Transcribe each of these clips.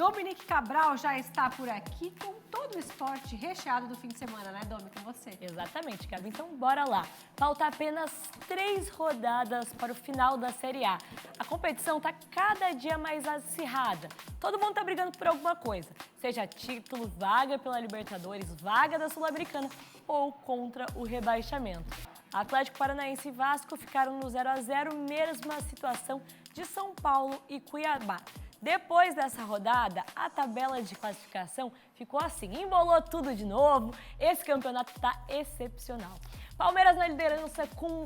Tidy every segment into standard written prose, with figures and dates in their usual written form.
Dominique Cabral já está por aqui com todo o esporte recheado do fim de semana, né, Domi? Com você. Exatamente, Gabi. Então, bora lá. Falta apenas 3 rodadas para o final da Série A. A competição está cada dia mais acirrada. Todo mundo está brigando por alguma coisa. Seja título, vaga pela Libertadores, vaga da Sul-Americana ou contra o rebaixamento. Atlético Paranaense e Vasco ficaram no 0-0, mesma situação de São Paulo e Cuiabá. Depois dessa rodada, a tabela de classificação ficou assim, embolou tudo de novo, esse campeonato está excepcional. Palmeiras na liderança com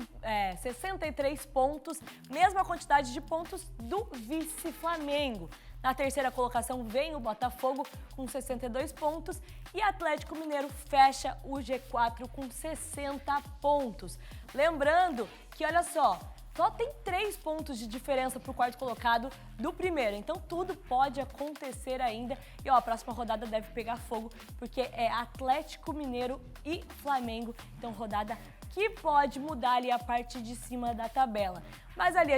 63 pontos, mesma quantidade de pontos do vice-Flamengo. Na terceira colocação vem o Botafogo com 62 pontos e Atlético Mineiro fecha o G4 com 60 pontos. Lembrando que, olha só tem 3 pontos de diferença para o quarto colocado do primeiro. Então, tudo pode acontecer ainda. E, a próxima rodada deve pegar fogo, porque é Atlético Mineiro e Flamengo. Então, rodada que pode mudar ali a parte de cima da tabela. Mas ali,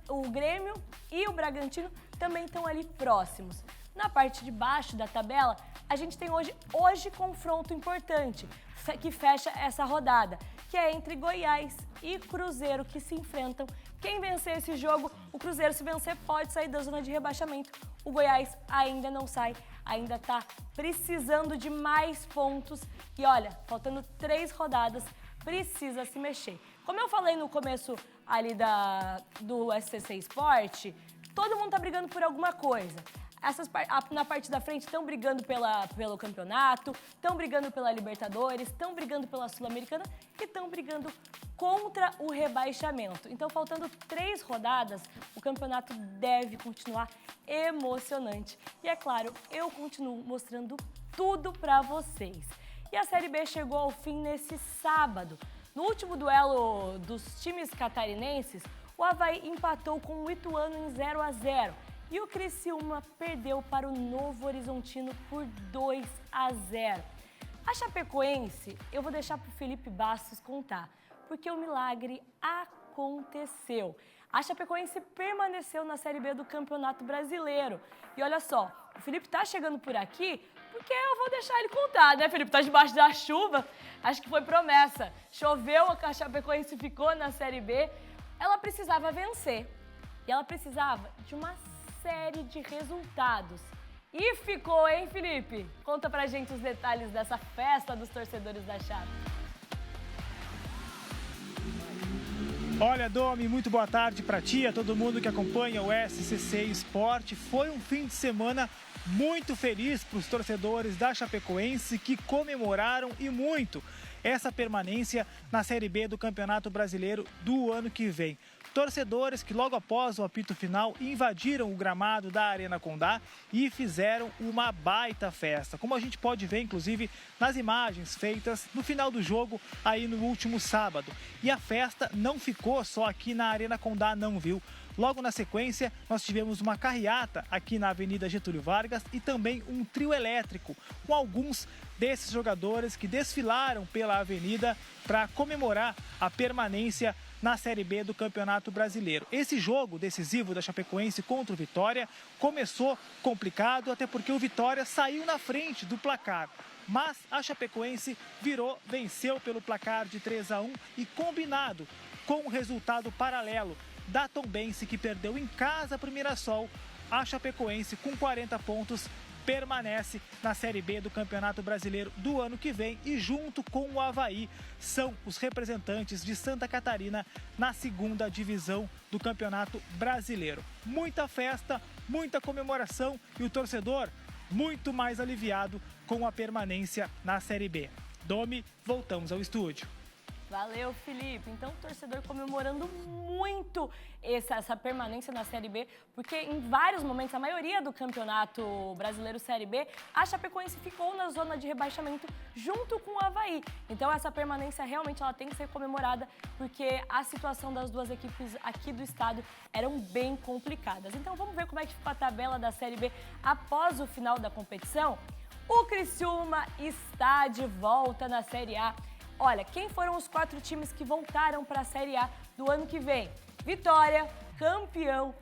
o Grêmio e o Bragantino também estão ali próximos. Na parte de baixo da tabela, a gente tem hoje confronto importante, que fecha essa rodada, que é entre Goiás e Cruzeiro, que se enfrentam. Quem vencer esse jogo, o Cruzeiro, se vencer, pode sair da zona de rebaixamento. O Goiás ainda não sai, ainda está precisando de mais pontos. E olha, faltando 3 rodadas, precisa se mexer. Como eu falei no começo ali do SCC Sport, todo mundo está brigando por alguma coisa. Na parte da frente estão brigando pelo campeonato, estão brigando pela Libertadores, estão brigando pela Sul-Americana e estão brigando contra o rebaixamento. Então, faltando 3 rodadas, o campeonato deve continuar emocionante. E é claro, eu continuo mostrando tudo para vocês. E a Série B chegou ao fim nesse sábado. No último duelo dos times catarinenses, o Avaí empatou com o Ituano em 0-0. E o Criciúma perdeu para o Novo Horizontino por 2-0. A Chapecoense, eu vou deixar para o Felipe Bastos contar, porque o milagre aconteceu. A Chapecoense permaneceu na Série B do Campeonato Brasileiro. E olha só, o Felipe está chegando por aqui, porque eu vou deixar ele contar, né, Felipe? Está debaixo da chuva, acho que foi promessa. Choveu, a Chapecoense ficou na Série B. Ela precisava vencer. E ela precisava de uma série de resultados. E ficou, hein, Felipe? Conta pra gente os detalhes dessa festa dos torcedores da Chape. Olha, Domi, muito boa tarde para ti, a todo mundo que acompanha o SCC Sport. Foi um fim de semana muito feliz para os torcedores da Chapecoense, que comemoraram e muito essa permanência na Série B do Campeonato Brasileiro do ano que vem. Torcedores que logo após o apito final invadiram o gramado da Arena Condá e fizeram uma baita festa, como a gente pode ver inclusive nas imagens feitas no final do jogo aí no último sábado. E a festa não ficou só aqui na Arena Condá não, viu? Logo na sequência, nós tivemos uma carreata aqui na Avenida Getúlio Vargas e também um trio elétrico com alguns desses jogadores que desfilaram pela avenida para comemorar a permanência na Série B do Campeonato Brasileiro. Esse jogo decisivo da Chapecoense contra o Vitória começou complicado, até porque o Vitória saiu na frente do placar. Mas a Chapecoense venceu pelo placar de 3-1 e combinado com o resultado paralelo da Tombense, que perdeu em casa para o Mirassol, a Chapecoense com 40 pontos permanece na Série B do Campeonato Brasileiro do ano que vem e junto com o Avaí são os representantes de Santa Catarina na 2ª divisão do Campeonato Brasileiro. Muita festa, muita comemoração e o torcedor muito mais aliviado com a permanência na Série B. Domi, voltamos ao estúdio. Valeu, Felipe. Então, o torcedor comemorando muito essa permanência na Série B, porque em vários momentos, a maioria do Campeonato Brasileiro Série B, a Chapecoense ficou na zona de rebaixamento junto com o Avaí. Então, essa permanência realmente ela tem que ser comemorada, porque a situação das duas equipes aqui do estado eram bem complicadas. Então, vamos ver como é que ficou a tabela da Série B após o final da competição. O Criciúma está de volta na Série A. Olha, quem foram os 4 times que voltaram para a Série A do ano que vem? Vitória, campeão,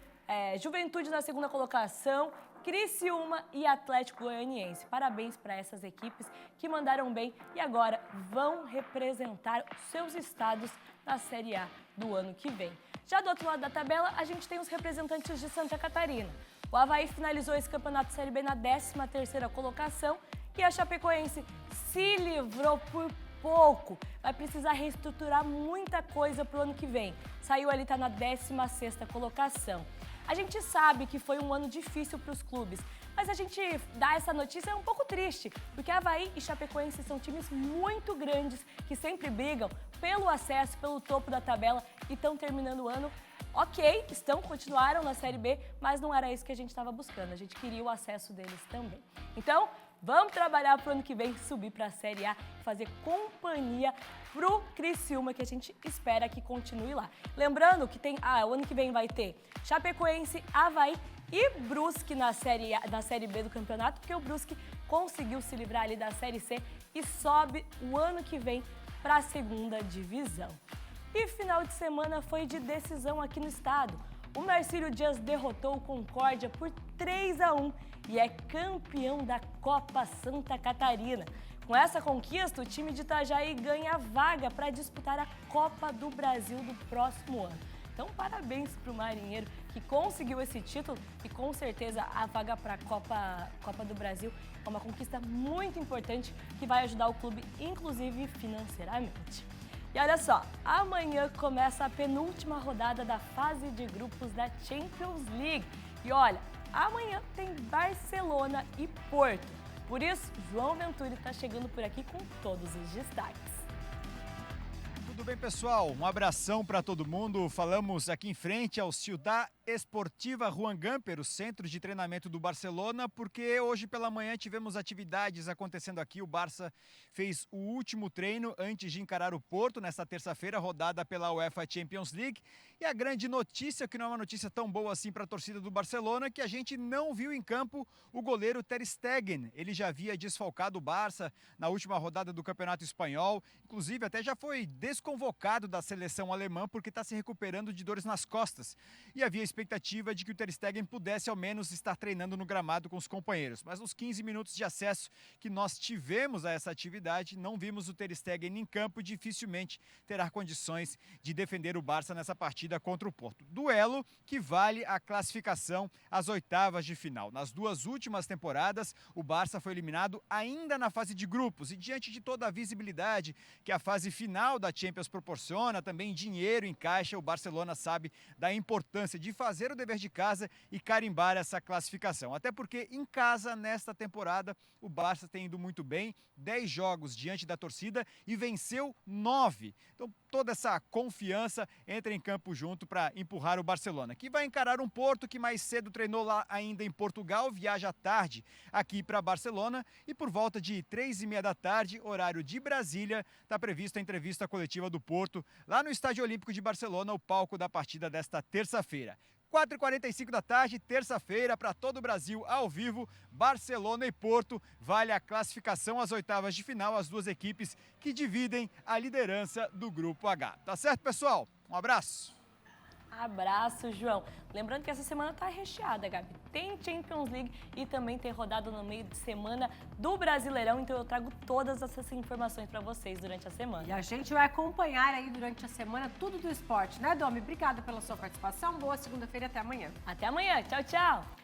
Juventude na 2ª colocação, Criciúma e Atlético Goianiense. Parabéns para essas equipes que mandaram bem e agora vão representar os seus estados na Série A do ano que vem. Já do outro lado da tabela, a gente tem os representantes de Santa Catarina. O Avaí finalizou esse campeonato Série B na 13ª colocação e a Chapecoense se livrou por pouco. Vai precisar reestruturar muita coisa para o ano que vem. Saiu ali, está na 16ª colocação. A gente sabe que foi um ano difícil para os clubes, mas a gente dá essa notícia é um pouco triste, porque Avaí e Chapecoense são times muito grandes que sempre brigam pelo acesso, pelo topo da tabela e estão terminando o ano. Ok, continuaram na Série B, mas não era isso que a gente estava buscando, a gente queria o acesso deles também. Então, vamos trabalhar para o ano que vem, subir para a Série A e fazer companhia para o Criciúma, que a gente espera que continue lá. Lembrando que o ano que vem vai ter Chapecoense, Avaí e Brusque na Série B do campeonato, porque o Brusque conseguiu se livrar ali da Série C e sobe o ano que vem para a 2ª divisão. E final de semana foi de decisão aqui no estado. O Marcílio Dias derrotou o Concórdia por 3-1 e é campeão da Copa Santa Catarina. Com essa conquista, o time de Itajaí ganha vaga para disputar a Copa do Brasil do próximo ano. Então, parabéns para o Marinheiro que conseguiu esse título e com certeza a vaga para a Copa do Brasil é uma conquista muito importante que vai ajudar o clube, inclusive financeiramente. E olha só, amanhã começa a penúltima rodada da fase de grupos da Champions League. E olha, amanhã tem Barcelona e Porto. Por isso, João Venturi está chegando por aqui com todos os destaques. Tudo bem, pessoal? Um abração para todo mundo. Falamos aqui em frente ao Ciudad Esportiva Juan Gamper, o centro de treinamento do Barcelona, porque hoje pela manhã tivemos atividades acontecendo aqui. O Barça fez o último treino antes de encarar o Porto nesta terça-feira, rodada pela UEFA Champions League. E a grande notícia, que não é uma notícia tão boa assim para a torcida do Barcelona, que a gente não viu em campo o goleiro Ter Stegen. Ele já havia desfalcado o Barça na última rodada do Campeonato Espanhol, inclusive até já foi desconvocado da seleção alemã porque está se recuperando de dores nas costas. E havia expectativa de que o Ter Stegen pudesse ao menos estar treinando no gramado com os companheiros. Mas nos 15 minutos de acesso que nós tivemos a essa atividade, não vimos o Ter Stegen em campo e dificilmente terá condições de defender o Barça nessa partida contra o Porto. Duelo que vale a classificação às oitavas de final. Nas duas últimas temporadas, o Barça foi eliminado ainda na fase de grupos e diante de toda a visibilidade que a fase final da Champions proporciona, também dinheiro em caixa, o Barcelona sabe da importância de fazer o dever de casa e carimbar essa classificação. Até porque em casa, nesta temporada, o Barça tem ido muito bem, 10 jogos diante da torcida e venceu 9. Então toda essa confiança entra em campo junto para empurrar o Barcelona, que vai encarar um Porto que mais cedo treinou lá ainda em Portugal, viaja à tarde aqui para Barcelona e por volta de 3h30 da tarde, horário de Brasília, está prevista a entrevista coletiva do Porto lá no Estádio Olímpico de Barcelona, o palco da partida desta terça-feira. 4h45 da tarde, terça-feira, para todo o Brasil, ao vivo, Barcelona e Porto. Vale a classificação às oitavas de final, as duas equipes que dividem a liderança do Grupo H. Tá certo, pessoal? Um abraço. Abraço, João. Lembrando que essa semana tá recheada, Gabi. Tem Champions League e também tem rodada no meio de semana do Brasileirão, então eu trago todas essas informações para vocês durante a semana. E a gente vai acompanhar aí durante a semana tudo do esporte, né, Domi? Obrigada pela sua participação. Boa segunda-feira, até amanhã. Até amanhã. Tchau, tchau.